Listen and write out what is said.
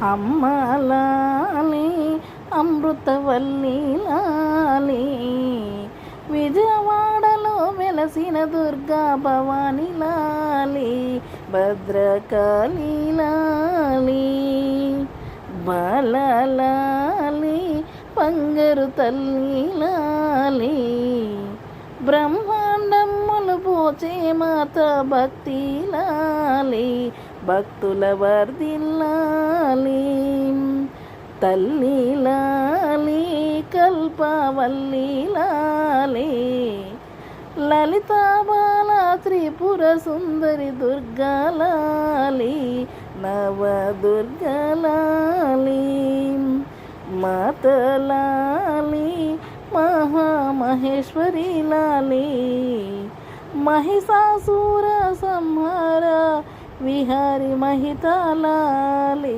అమ్మ లాలి అమృతవల్లి లాలి విజయవాడలో వెలసిన దుర్గా భవాని లాలి భద్రకాళి లాలి బాలలాలి బంగారు తల్లి లాలి బ్రహ్మాండములు పోచే మాత భక్తి లాలి భక్తుల వర్ధిల్లాలి తల్లి లాలి కల్పవల్లి లాలి లలిత బాల త్రిపుర సుందరి దుర్గా లాలి నవ దుర్గా లాలి మాత లాలి మహామహేశ్వరి లాలి మహిషాసుర సంహార విహారి మహిత లాలి